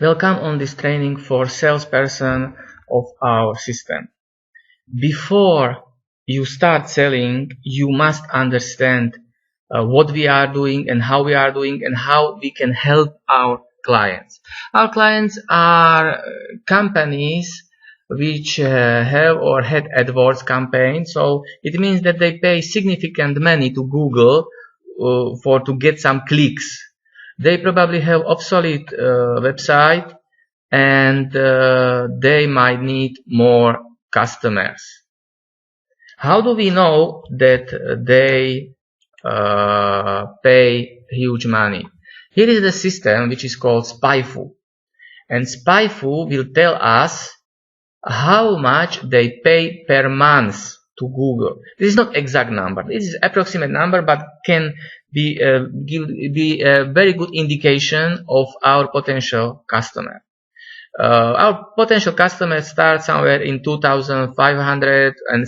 Welcome on this training for salesperson of our system. Before you start selling, you must understand what we are doing and how we are doing and how we can help our clients. Our clients are companies which have or had AdWords campaign, so it means that they pay significant money to Google to get some clicks. They probably have obsolete website, and they might need more customers. How do we know that they pay huge money? Here is the system which is called SpyFu, and SpyFu will tell us how much they pay per month to Google. This is not exact number. This is approximate number, but can be a very good indication of our potential customer. Our potential customer starts somewhere in $2,500 and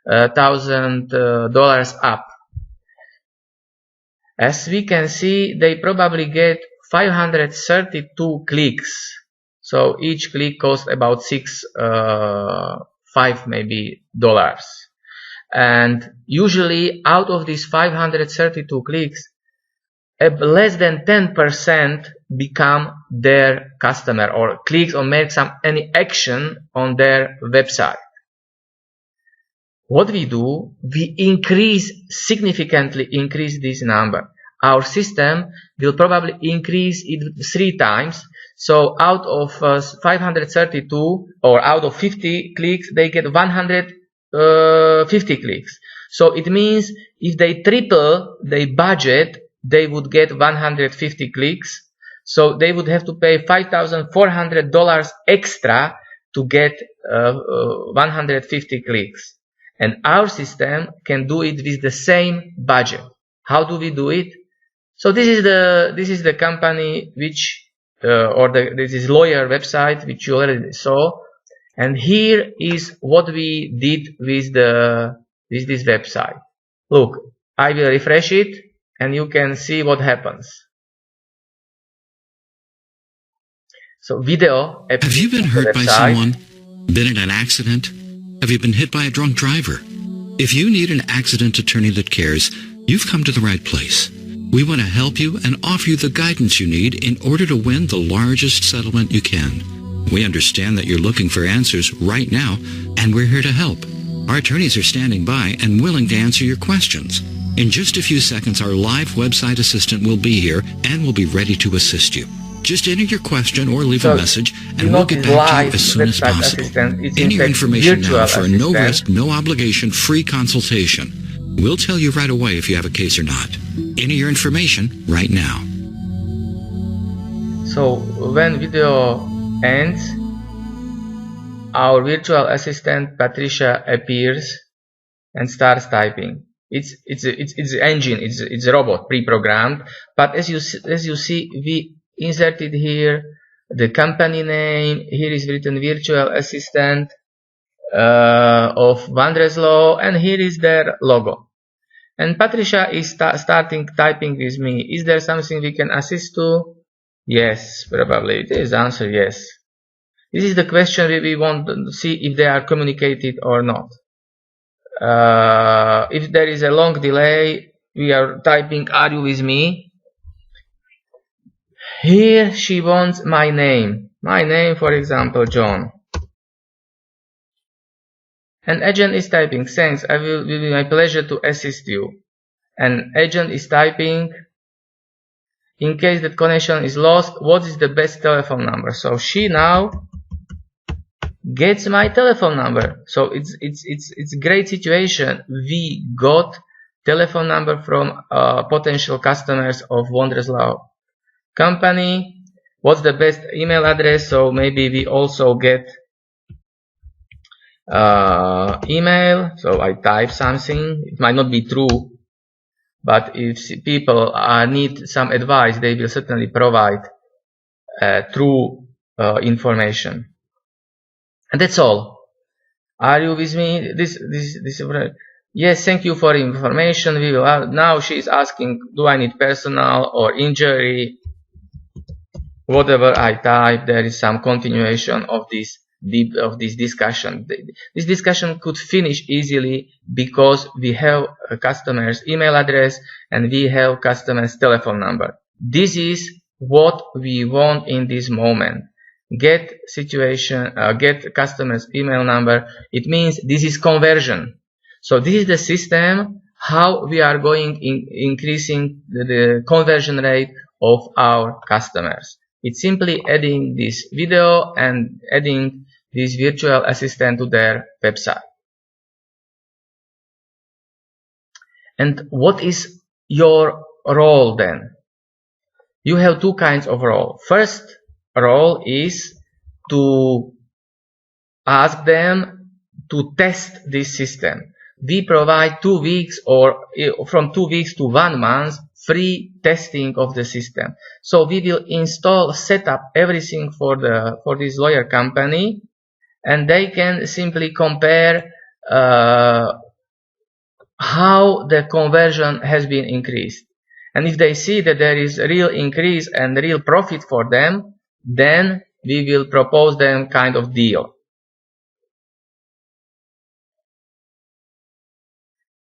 $3,000 up. As we can see, they probably get 532 clicks. So each click costs about $5 maybe dollars. And usually out of these 532 clicks, less than 10% become their customer or clicks or make any action on their website. What we do, we significantly increase this number. Our system will probably increase it 3 times. So out of 532 or out of 50 clicks, they get 150 clicks. So it means if they triple their budget, they would get 150 clicks. So they would have to pay $5,400 extra to get 150 clicks. And our system can do it with the same budget. How do we do it? So this is the company which this is lawyer website which you already saw, and here is what we did with this website. Look, I will refresh it and you can see what happens. So video. Have you been hurt by someone? Been in an accident? Have you been hit by a drunk driver? If you need an accident attorney that cares, you've come to the right place. We want to help you and offer you the guidance you need in order to win the largest settlement you can. We understand that you're looking for answers right now, and we're here to help. Our attorneys are standing by and willing to answer your questions. In just a few seconds, our live website assistant will be here and will be ready to assist you. Just enter your question or leave a message, and we'll get back to you as soon as possible. Enter your information now for a no-risk, no-obligation free consultation. We'll tell you right away if you have a case or not. Enter your information right now. So when video ends, our virtual assistant Patricia appears and starts typing. It's an engine. It's a robot pre-programmed. But as you see, we inserted here the company name. Here is written virtual assistant of Wondrous Law, and here is their logo. And Patricia is starting typing with me. Is there something we can assist to? Yes, probably. There is answer yes. This is the question we want to see if they are communicated or not. If there is a long delay, we are typing, are you with me? Here she wants my name. My name, for example, John. And agent is typing, thanks, it will be my pleasure to assist you. And agent is typing, in case that connection is lost, what is the best telephone number? So she now gets my telephone number. So it's a great situation. We got telephone number from potential customers of Wondrous Law company. What's the best email address? So maybe we also get email. So I type something. It might not be true, but if people need some advice, they will certainly provide true information. And that's all. Are you with me? This yes, thank you for information. We will now she is asking, do I need personal or injury? whatever I type, there is some continuation of this discussion. This discussion could finish easily because we have a customer's email address and we have customer's telephone number. This is what we want in this moment. Get customer's email number. It means this is conversion. So this is the system how we are going increasing the conversion rate of our customers. It's simply adding this video and adding this virtual assistant to their website. And what is your role then? You have two kinds of role. First role is to ask them to test this system. We provide 2 weeks or from 2 weeks to 1 month free testing of the system. So we will set up everything for this lawyer company, and they can simply compare how the conversion has been increased. And if they see that there is a real increase and real profit for them, then we will propose them kind of deal.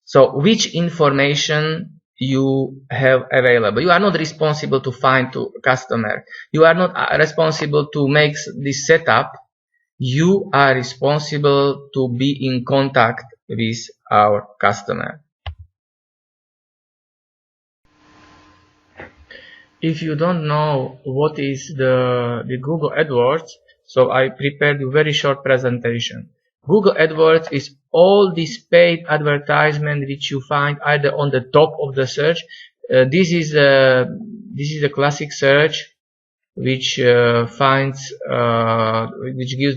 So which information you have available? You are not responsible to find to customer. You are not responsible to make this setup. You are responsible to be in contact with our customer. If you don't know what is the Google AdWords, so I prepared a very short presentation. Google AdWords is all these paid advertisement which you find either on the top of the search. This is a classic search which gives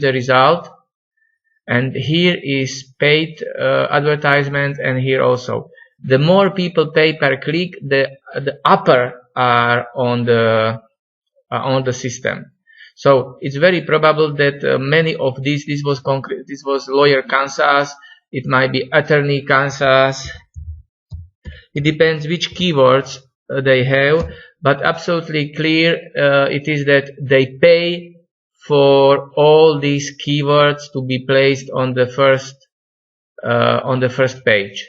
the result, and here is paid advertisement, and here also. The more people pay per click, the upper are on the system. So it's very probable that many of these, this was lawyer Kansas, it might be attorney Kansas. It depends which keywords they have, but absolutely clear it is that they pay for all these keywords to be placed on the first page.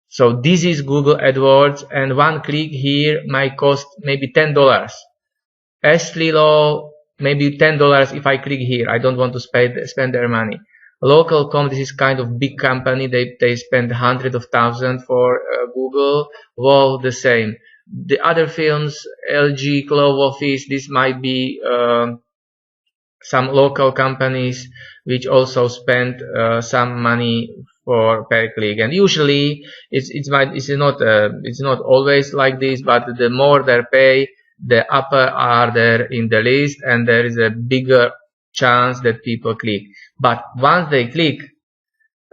So this is Google AdWords, and one click here might cost maybe $10. Ashley Law, maybe $10 if I click here. I don't want to spend their money. Local.com, this is kind of big company. They spend hundreds of thousands for Google. Wow, the same. The other films, LG, Clove Office, this might be some local companies which also spend some money for per click. And usually it's not always like this, but the more they pay, the upper are there in the list, and there is a bigger chance that people click. But once they click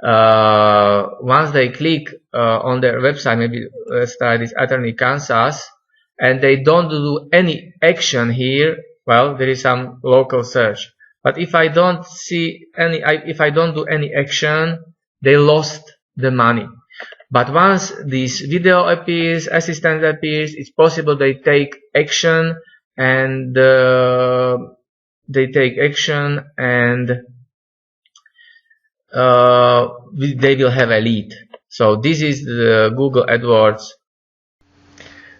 on their website, maybe let's try this attorney Kansas, and they don't do any action here, well, there is some local search. But if I don't do any action, they lost the money. But once this video appears, assistant appears, it's possible they take action, and they will have a lead. So this is the Google AdWords.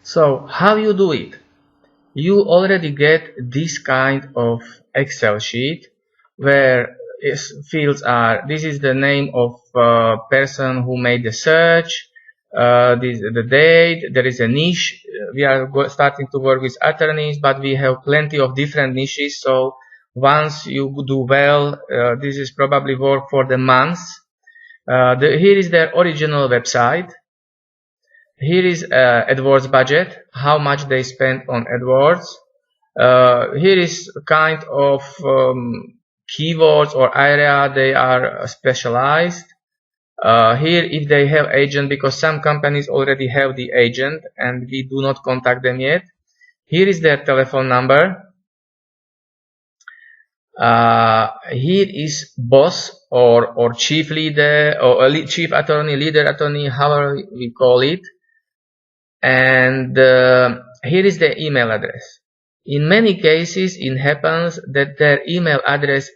So how you do it? You already get this kind of Excel sheet where fields are, this is the name of person who made the search, the date, there is a niche. We are starting to work with attorneys, but we have plenty of different niches. So once you do well, this is probably work for the month. Here is their original website. Here is AdWords budget, how much they spend on AdWords. Here is kind of keywords or area they are specialized. Here if they have agent, because some companies already have the agent and we do not contact them yet. Here is their telephone number. Here is boss or chief leader or chief attorney, leader attorney, however we call it. And here is the email address. in many cases it happens that their email address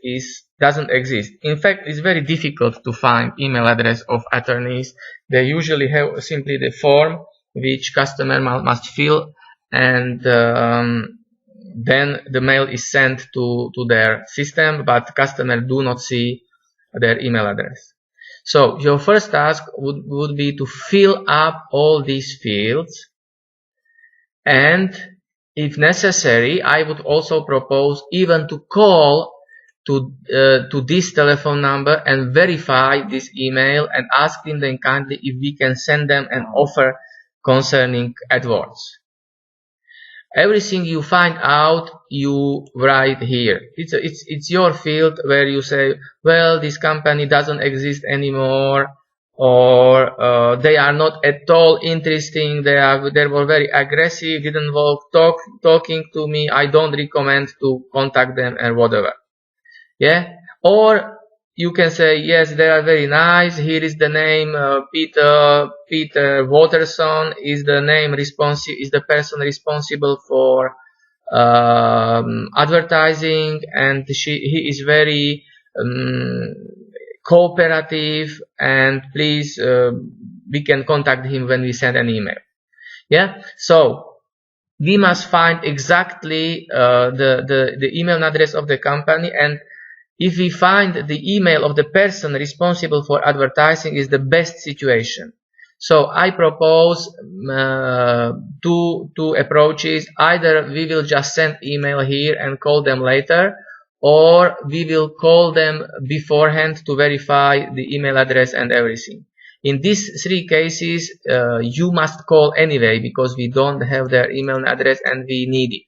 doesn't exist. In fact, it's very difficult to find email address of attorneys. They usually have simply the form which customer must fill, and then the mail is sent to their system, but customer do not see their email address. So your first task would be to fill up all these fields, and if necessary, I would also propose even to call to this telephone number and verify this email and ask them then kindly if we can send them an offer concerning Adwords. Everything you find out, you write here. It's your field where you say, well, this company doesn't exist anymore, or they are not at all interesting. They were very aggressive, didn't talking to me. I don't recommend to contact them and whatever. Yeah. Or you can say, yes, they are very nice. Here is the name Peter Watterson is the person responsible for advertising, and he is very cooperative, and please we can contact him when we send an email. Yeah. So we must find exactly the email address of the company, and if we find the email of the person responsible for advertising is the best situation. So I propose two approaches. Either we will just send email here and call them later, or we will call them beforehand to verify the email address and everything. In these three cases, you must call anyway because we don't have their email address and we need it.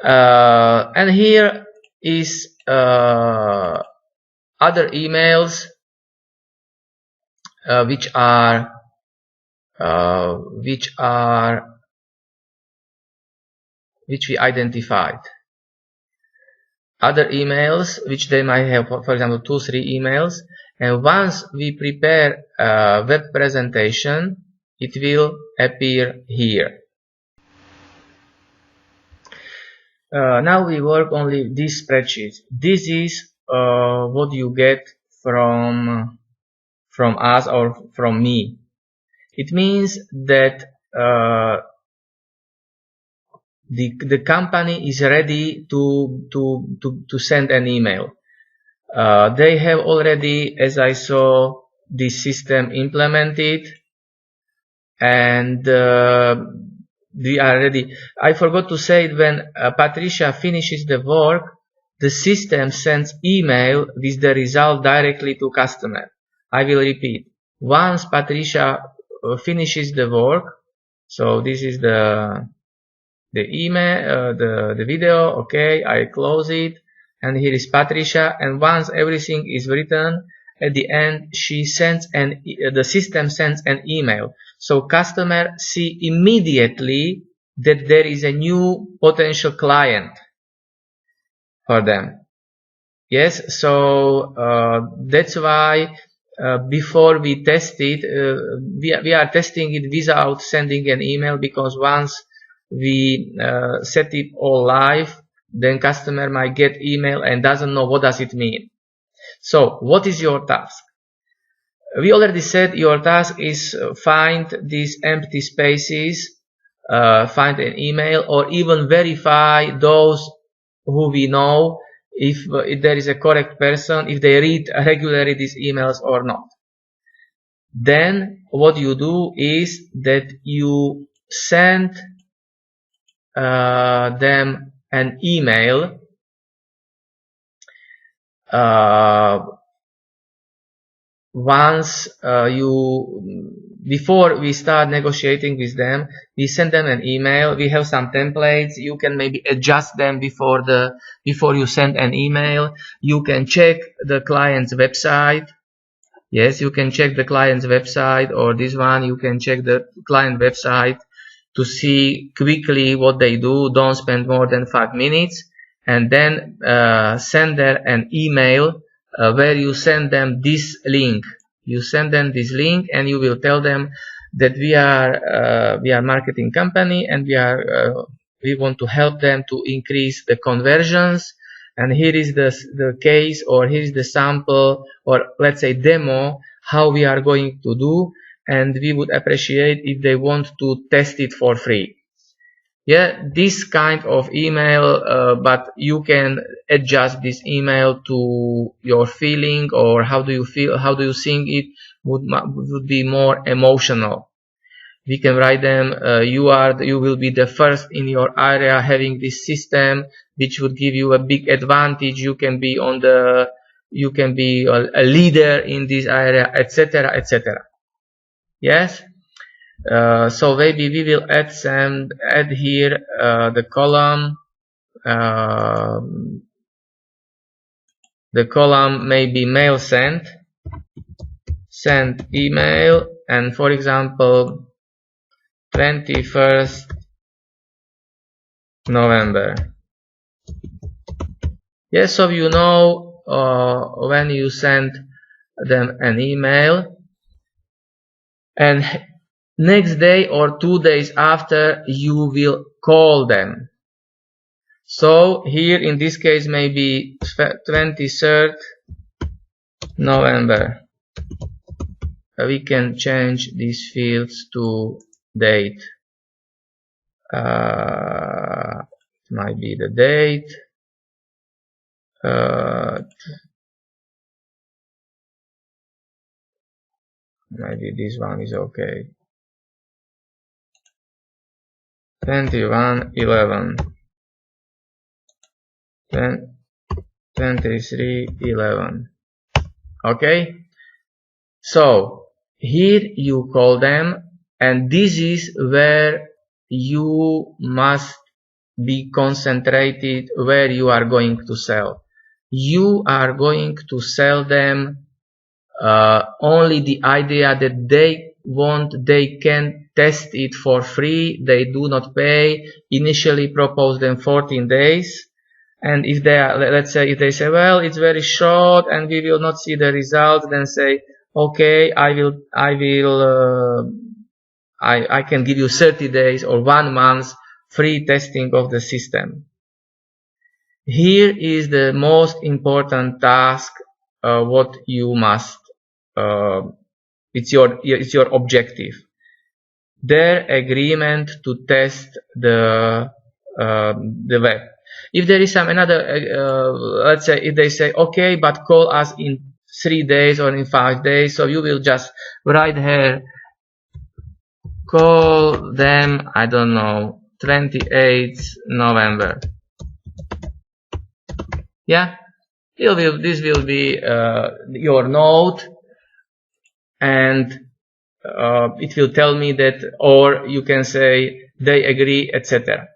And here is other emails which we identified. Other emails which they might have, for example, 2-3 emails, and once we prepare a web presentation, it will appear here. Now we work only these spreadsheets. This is what you get from us or from me. It means that the company is ready to send an email. They have already, as I saw, this system implemented, and we are ready. I forgot to say, when Patricia finishes the work, the system sends email with the result directly to customer. I will repeat. Once Patricia finishes the work, so this is the email, the video. Okay, I close it, and here is Patricia. And once everything is written, at the end she sends the system sends an email. So customer see immediately that there is a new potential client for them. Yes, so that's why before we test it, we are testing it without sending an email, because once we set it all live, then customer might get email and doesn't know what does it mean. So what is your task? We already said your task is find these empty spaces, find an email, or even verify those who we know if there is a correct person, if they read regularly these emails or not. Then what you do is that you send them an email once before we start negotiating with them. We send them an email. We have some templates. You can maybe adjust them before you send an email. You can check the client's website. Yes, you can check the client's website, or this one, you can check the client website to see quickly what they do. Don't spend more than 5 minutes, and then send them an email where you send them this link. You send them this link, and you will tell them that we are marketing company, and we are we want to help them to increase the conversions. And here is the case, or here is the sample, or let's say demo, how we are going to do, and we would appreciate if they want to test it for free. Yeah, this kind of email, but you can adjust this email to your feeling, or how do you feel, how do you think it would be more emotional. We can write them, you will be the first in your area having this system, which would give you a big advantage. You can be a leader in this area, etc., etc. Yes. So maybe we will add here the column. The column may be mail sent email, and for example 21st November. Yes, so you know when you send them an email, and next day or 2 days after you will call them. So here in this case maybe 23rd November. We can change these fields to date. It might be the date. Maybe this one is okay. 21/11. 23/11. Okay. So here you call them, and this is where you must be concentrated, where you are going to sell. You are going to sell them only the idea that they can test it for free. They do not pay. Initially propose them 14 days. And if they are, let's say, if they say, well, it's very short and we will not see the results, then say, okay, I can give you 30 days or 1 month free testing of the system. Here is the most important task, what you must, it's your objective. Their agreement to test the web. If there is some another, let's say, if they say, okay, but call us in 3 days or in 5 days, so you will just write here, call them, I don't know, 28th November. Yeah, this will be your note, and it will tell me that, or you can say they agree, etc.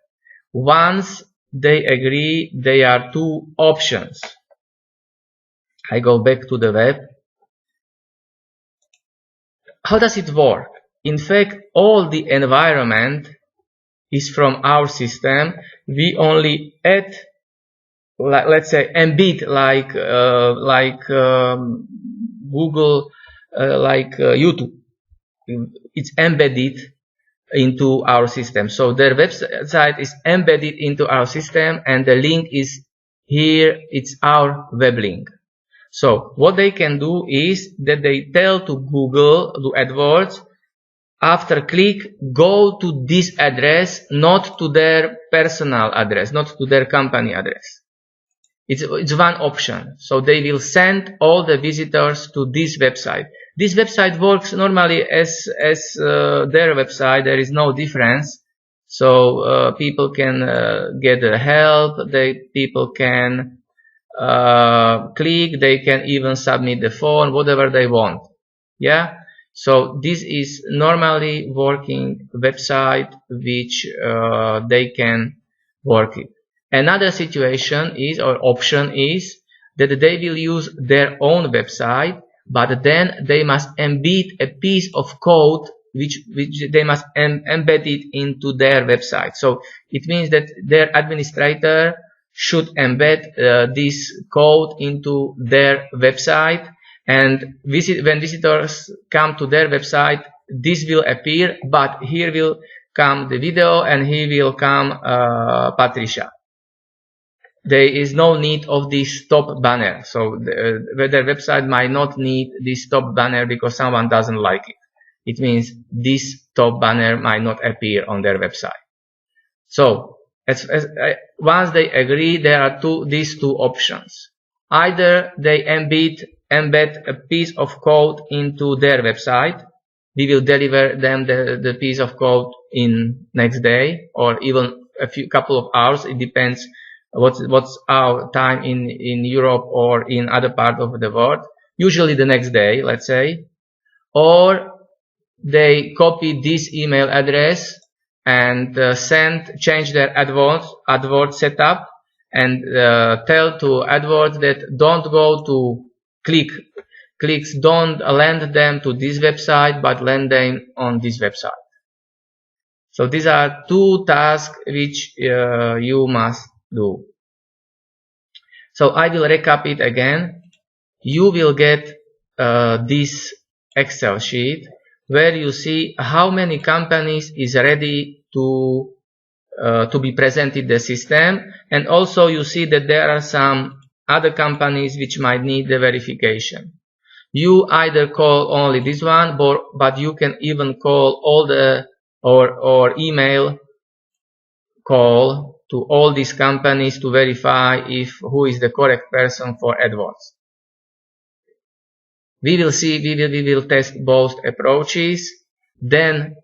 Once they agree, there are 2 options. I go back to the web. How does it work? In fact, all the environment is from our system. We only add, let's say, embed, like Google, like YouTube. It's embedded into our system. So their website is embedded into our system, and the link is here. It's our web link. So what they can do is that they tell to Google, to AdWords, after click, go to this address, not to their personal address, not to their company address. It's one option. So they will send all the visitors to this website. This website works normally as their website. There is no difference. So people can get help. People can click. They can even submit the form, whatever they want. Yeah. So this is normally working website which they can work it. Another situation is, or option is, that they will use their own website, but then they must embed a piece of code which they must embed it into their website. So it means that their administrator should embed this code into their website, and when visitors come to their website, this will appear, but here will come the video, and here will come Patricia. There is no need of this top banner. So their website might not need this top banner because someone doesn't like it. It means this top banner might not appear on their website. So once they agree, there are these two options. Either they embed a piece of code into their website. We will deliver them the piece of code in next day, or even couple of hours. It depends what's our time in Europe or in other part of the world. Usually the next day, let's say. Or they copy this email address and change their AdWords setup, and tell to AdWords that don't go to clicks, don't land them to this website, but land them on this website. So these are two tasks which you must do. So I will recap it again. You will get this Excel sheet where you see how many companies is ready to be present in the system, and also you see that there are some other companies which might need the verification. You either call only this one, but you can even call all the or email call to all these companies to verify who is the correct person for AdWords. We will test both approaches. Then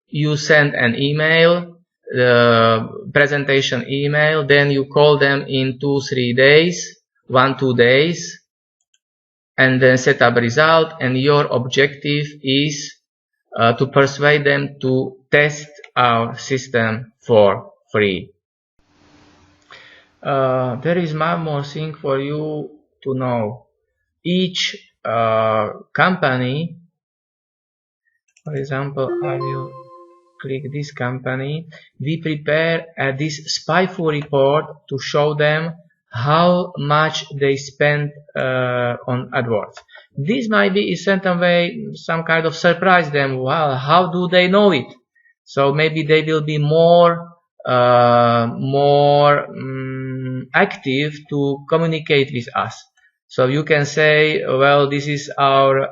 you send an email, the presentation email. Then you call them in 2-3 days, 1-2 days, and then set up result. And your objective is to persuade them to test our system for free. There is one more thing for you to know. Each company, for example, I will click this company. We prepare this SpyFu report to show them how much they spend on AdWords. This might be in certain way some kind of surprise them. Wow, how do they know it? So maybe they will be more active to communicate with us. So you can say, well, this is our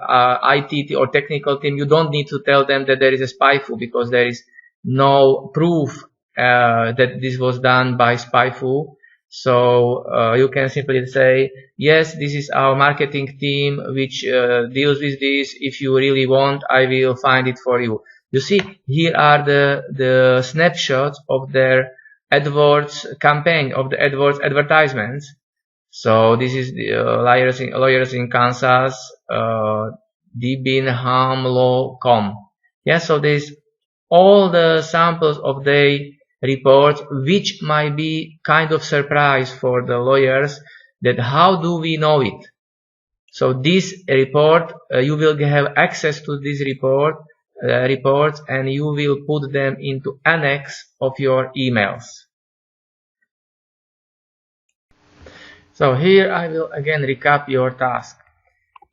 IT or technical team. You don't need to tell them that there is a SpyFu, because there is no proof that this was done by SpyFu. So you can simply say, yes, this is our marketing team which deals with this. If you really want, I will find it for you. You see, here are the snapshots of their AdWords campaign, of the AdWords advertisements. So this is the lawyers in Kansas, dbinhamlaw.com. Yeah, so there's all the samples of their reports, which might be kind of surprise for the lawyers, that how do we know it? So this report, you will have access to this reports, and you will put them into annex of your emails. So here I will again recap your task.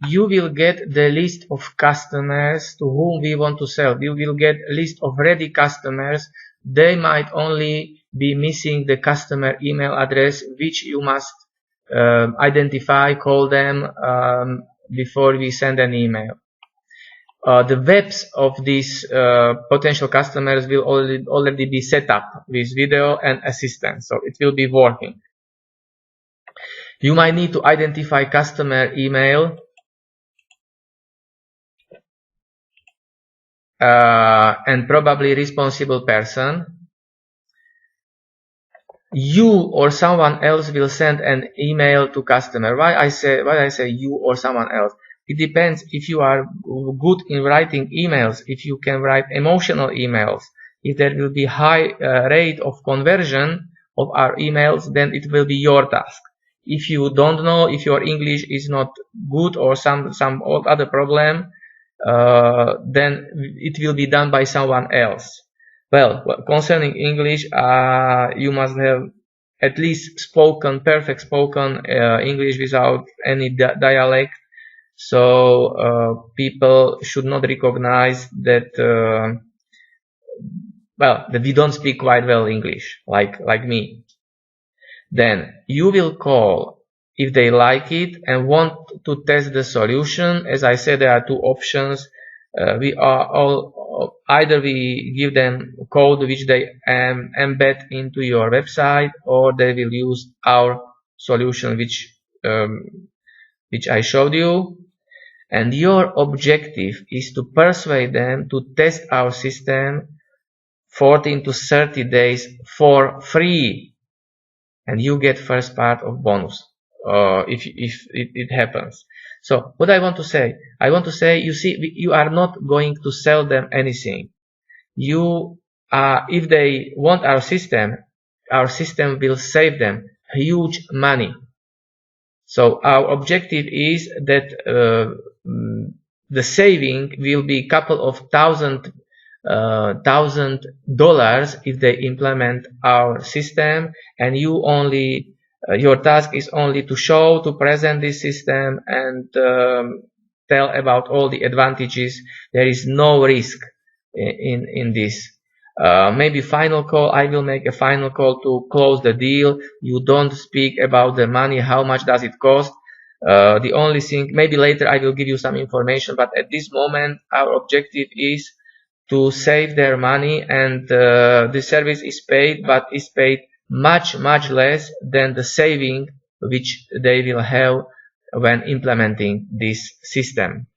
You will get the list of customers to whom we want to sell. You will get a list of ready customers. They might only be missing the customer email address, which you must identify, call them before we send an email. The webs of these potential customers will already be set up with video and assistance, so it will be working. You might need to identify customer email and probably responsible person. You or someone else will send an email to customer. Why I say you or someone else? It depends if you are good in writing emails, if you can write emotional emails, if there will be high rate of conversion of our emails, then it will be your task. If you don't know, if your English is not good or some other problem, then it will be done by someone else. Well, concerning English, you must have at least perfect spoken English without any dialect. So people should not recognize that well, that we don't speak quite well English, like me, then you will call if they like it and want to test the solution. As I said, there are two options. We are all either we give them code which they embed into your website, or they will use our solution which I showed you. And your objective is to persuade them to test our system 14 to 30 days for free, and you get first part of bonus if it happens. So what I want to say, you see, you are not going to sell them anything. You if they want our system will save them huge money. So our objective is that the saving will be couple of $1,000 if they implement our system, and you only your task is only to present this system and tell about all the advantages. There is no risk in this. Maybe final call, I will make a final call to close the deal. You don't speak about the money, how much does it cost. The only thing, maybe later I will give you some information, but at this moment our objective is to save their money, and the service is paid, but is paid much less than the saving which they will have when implementing this system.